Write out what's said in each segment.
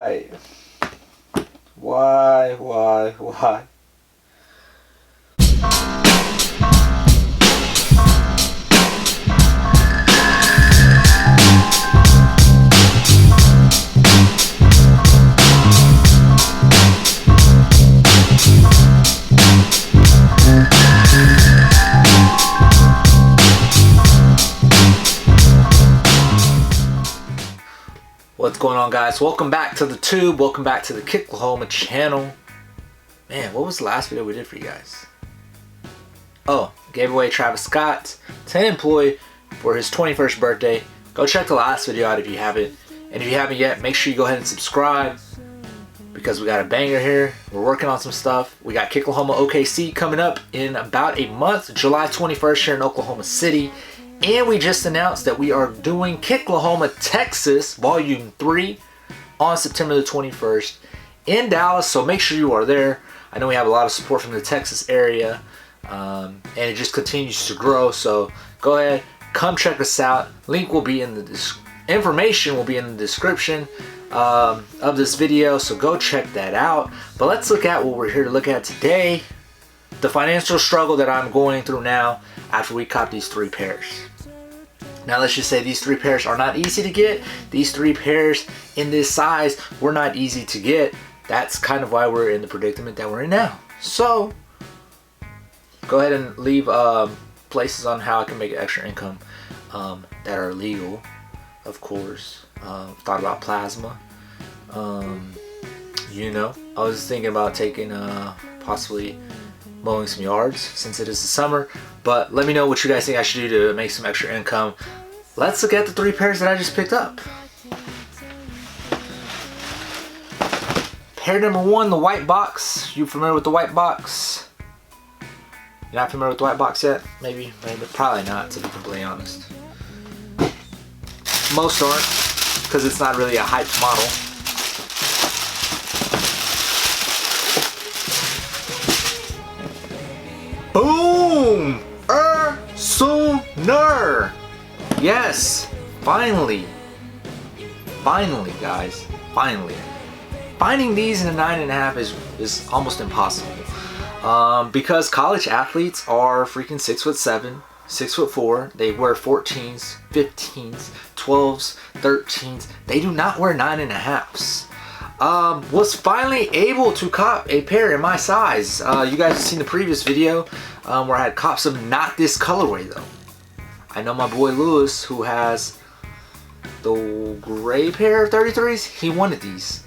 Why? What's going on, guys? Welcome back to the tube. Welcome back to the Kicklahoma channel. Man, what was the last video we did for you guys? Oh, gave away Travis Scott to an employee for his 21st birthday. Go check the last video out if you haven't. And if you haven't yet, make sure you go ahead and subscribe because we got a banger here. We're working on some stuff. We got Kicklahoma OKC coming up in about a month, July 21st here in Oklahoma City. And we just announced that we are doing Kicklahoma Texas Volume 3 on September the 21st in Dallas. So make sure you are there. I know we have a lot of support from the Texas area. And it just continues to grow. So go ahead, come check us out. Link will be in the information will be in the description of this video. So go check that out. But let's look at what we're here to look at today. The financial struggle that I'm going through now after we cop these 3 pairs. Now let's just say these 3 pairs are not easy to get. These 3 pairs in this size were not easy to get. That's kind of why we're in the predicament that we're in now. So go ahead and leave places on how I can make extra income that are legal, of course. Thought about plasma. You know, I was thinking about taking possibly mowing some yards since it is the summer. But let me know what you guys think I should do to make some extra income. Let's look at the 3 pairs that I just picked up. Pair number 1, the white box. You familiar with the white box? You're not familiar with the white box yet? Maybe, probably not, to be completely honest. Most aren't, because it's not really a hype model. Boom! Sooner! Yes! Finally! Finally, guys. Finally. Finding these in a 9.5 is almost impossible. Because college athletes are freaking 6'7", 6'4". They wear 14s, 15s, 12s, 13s. They do not wear 9.5s. Was finally able to cop a pair in my size. You guys have seen the previous video where I had copped some not this colorway though. I know my boy Lewis, who has the gray pair of 33s, he wanted these.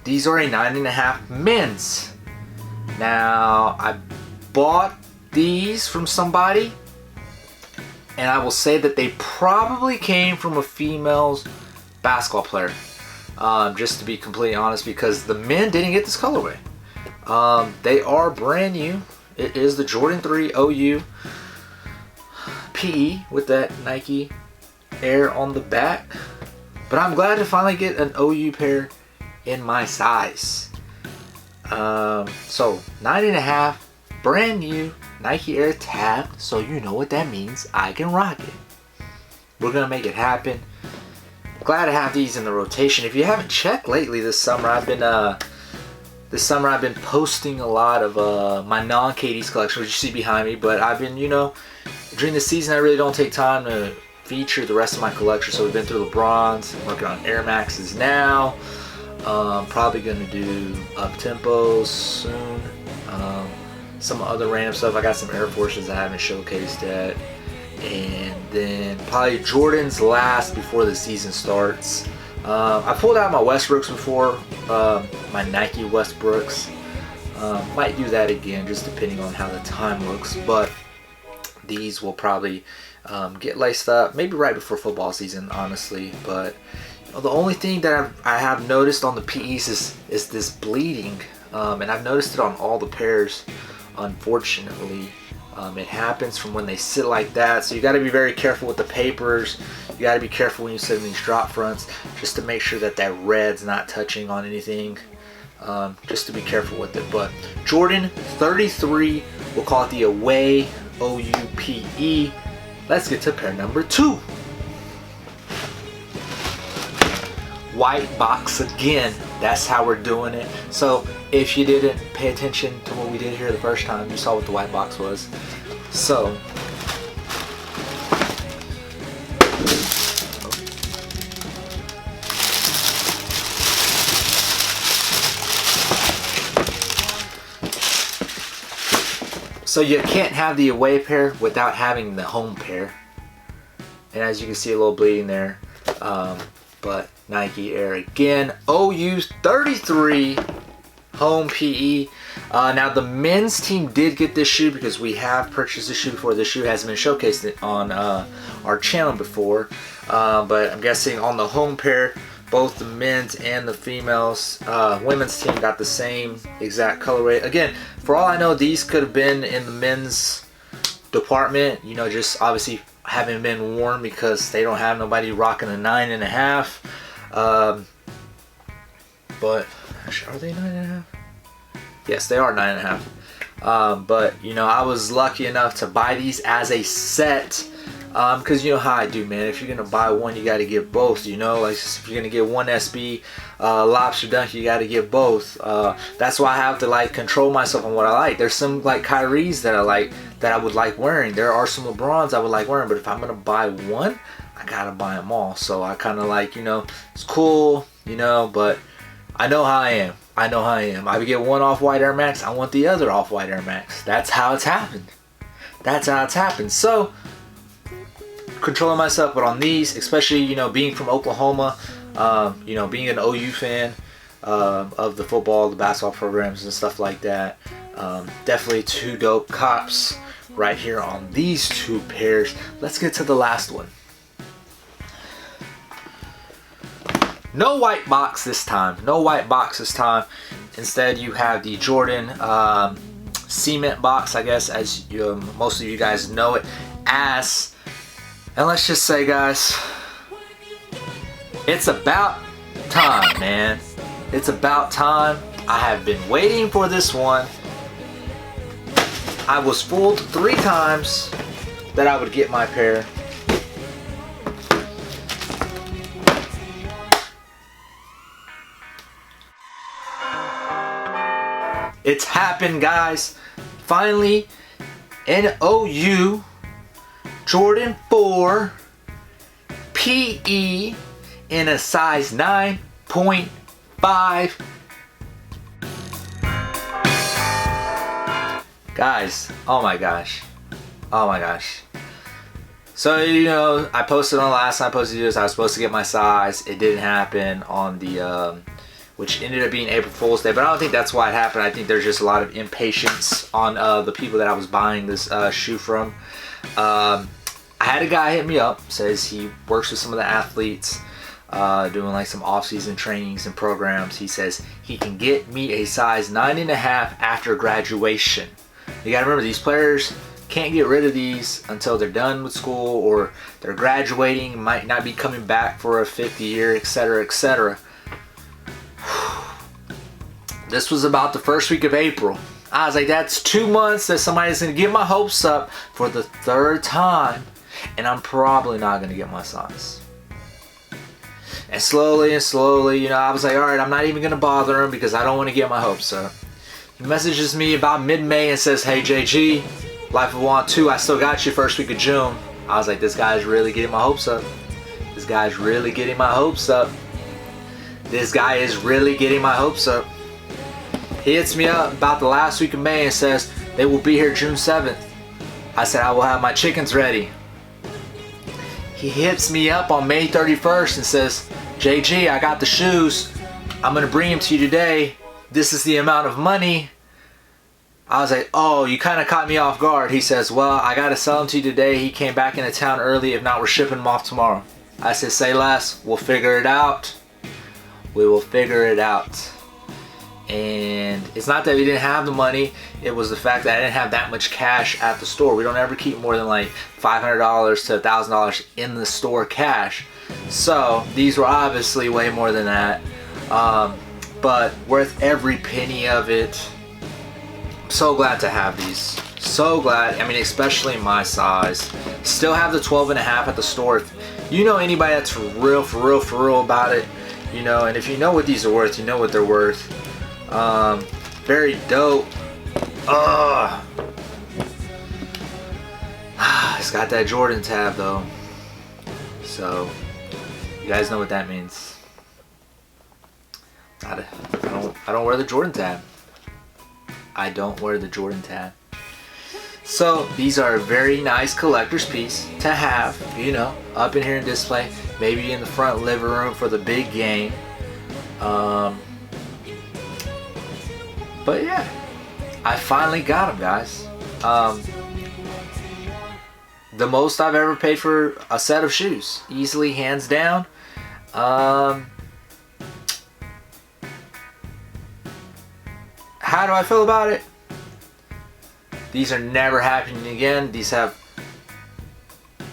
These are a 9.5 men's. Now I bought these from somebody, and I will say that they probably came from a female's basketball player. Just to be completely honest, because the men didn't get this colorway. They are brand new. It is the Jordan 3 OU PE with that Nike Air on the back. But I'm glad to finally get an OU pair in my size. So 9.5, brand new, Nike Air tabbed, so you know what that means. I can rock it. We're gonna make it happen. Glad to have these in the rotation. If you haven't checked lately this summer, I've been posting a lot of my non-KD's collection, which you see behind me. But I've been, you know, during the season I really don't take time to feature the rest of my collection. So we've been through LeBrons, I'm working on Air Maxes now. Probably gonna do up tempos soon. Some other random stuff. I got some Air Forces I haven't showcased yet. And then probably Jordan's last before the season starts. I pulled out my Westbrooks before, my Nike Westbrooks. Might do that again, just depending on how the time looks. But these will probably get laced up, maybe right before football season, honestly. But you know, the only thing that I have noticed on the PEs is this bleeding, and I've noticed it on all the pairs, unfortunately. It happens from when they sit like that, so you got to be very careful with the papers. You got to be careful when you sit in these drop fronts, just to make sure that that red's not touching on anything. Just to be careful with it. But Jordan 33, we'll call it the away OUPE. Let's get to pair number 2. white box again. That's how we're doing it. So if you didn't pay attention to what we did here the first time, you saw what the white box was. So you can't have the away pair without having the home pair. And as you can see, a little bleeding there. But Nike Air again. OU 33 home PE. Now the men's team did get this shoe because we have purchased this shoe before. This shoe hasn't been showcased on our channel before. But I'm guessing on the home pair, both the men's and the females, women's team got the same exact colorway. Again, for all I know, these could have been in the men's department, you know, just obviously haven't been worn because they don't have nobody rocking a 9.5. But are they 9.5? Yes, they are 9.5. But you know, I was lucky enough to buy these as a set. Because you know how I do, man. If you're gonna buy one, you got to get both. You know, like if you're gonna get one SB lobster dunk, you got to get both. That's why I have to like control myself on what I like. There's some like Kyries that I like, that I would like wearing. There are some LeBrons I would like wearing, but if I'm gonna buy one, I gotta buy them all. So I kind of like, you know, it's cool, you know, but I know how I am. I know how I am. I would get one off-white Air Max, I want the other off-white Air Max. That's how it's happened. That's how it's happened. So controlling myself, but on these, especially, you know, being from Oklahoma, you know, being an OU fan of the football, the basketball programs and stuff like that, definitely two dope cops right here on these two pairs. Let's get to the last one. No white box this time. No white box this time. Instead, you have the Jordan cement box, I guess, as most of you guys know it as. And let's just say, guys, it's about time, man. It's about time. I have been waiting for this one. I was fooled 3 times that I would get my pair. It's happened, guys. Finally, an OU Jordan 4 PE in a size 9.5. Guys, oh my gosh. Oh my gosh. So, you know, I posted on the last time I posted this, I was supposed to get my size. It didn't happen on the, which ended up being April Fool's Day, but I don't think that's why it happened. I think there's just a lot of impatience on the people that I was buying this shoe from. I had a guy hit me up, says he works with some of the athletes, doing like some off-season trainings and programs. He says he can get me a size 9.5 after graduation. You gotta remember, these players can't get rid of these until they're done with school or they're graduating, might not be coming back for a 5th year, etc., etc. This was about the first week of April. I was like, that's 2 months that somebody's gonna get my hopes up for the 3rd time, and I'm probably not gonna get my size. And slowly, you know, I was like, all right, I'm not even gonna bother him because I don't want to get my hopes up. He messages me about mid-May and says, hey JG, Life of Juan 2, I still got you first week of June. I was like, this guy's really getting my hopes up. This guy's really getting my hopes up. This guy is really getting my hopes up. He hits me up about the last week of May and says, they will be here June 7th. I said, I will have my chickens ready. He hits me up on May 31st and says, JG, I got the shoes. I'm going to bring them to you today. This is the amount of money. I was like, oh, you kind of caught me off guard. He says, well, I got to sell them to you today. He came back into town early. If not, we're shipping them off tomorrow. I said, say less. We'll figure it out. We will figure it out. And it's not that we didn't have the money. It was the fact that I didn't have that much cash at the store. We don't ever keep more than like $500 to $1,000 in the store cash. So these were obviously way more than that. But worth every penny of it. I'm so glad to have these. So glad. I mean, especially my size. Still have the 12.5 at the store. If you know anybody that's for real about it, You know, and if you know what these are worth, you know what they're worth. Very dope. It's got that Jordan tab though, so you guys know what that means. I don't wear the Jordan tab. I don't wear the Jordan tab. So these are a very nice collector's piece to have, you know, up in here and display, maybe in the front living room for the big game. But yeah, I finally got them, guys. The most I've ever paid for a set of shoes, easily, hands down. How do I feel about it? These are never happening again. These have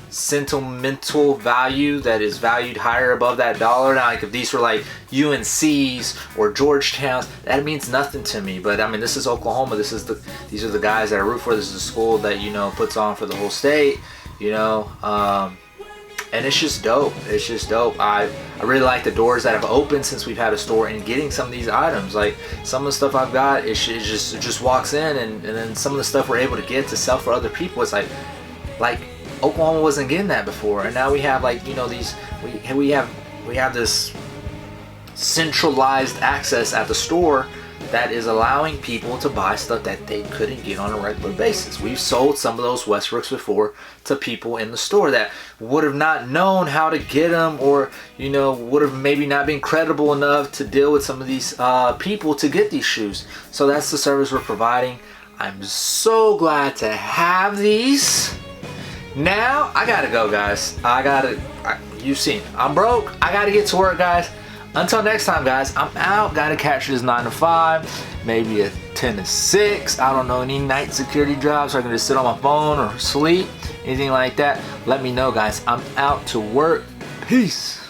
sentimental value that is valued higher above that dollar. Now, like if these were like UNC's or Georgetown's, that means nothing to me. But I mean, this is Oklahoma. These are the guys that I root for. This is a school that, you know, puts on for the whole state. You know, and it's just dope. It's just dope. I really like the doors that have opened since we've had a store, and getting some of these items. Like some of the stuff I've got, it just walks in, and then some of the stuff we're able to get to sell for other people. It's like Oklahoma wasn't getting that before, and now we have, like, you know, these we have this centralized access at the store that is allowing people to buy stuff that they couldn't get on a regular basis. We've sold some of those Westbrooks before to people in the store that would have not known how to get them, or, you know, would have maybe not been credible enough to deal with some of these people to get these shoes. So that's the service we're providing. I'm so glad to have these. Now I gotta go, guys. You've seen, I'm broke. I gotta get to work, guys. Until next time, guys, I'm out. Gotta catch this 9 to 5, maybe a 10 to 6. I don't know, any night security jobs, so I can just sit on my phone or sleep, anything like that. Let me know, guys. I'm out to work. Peace.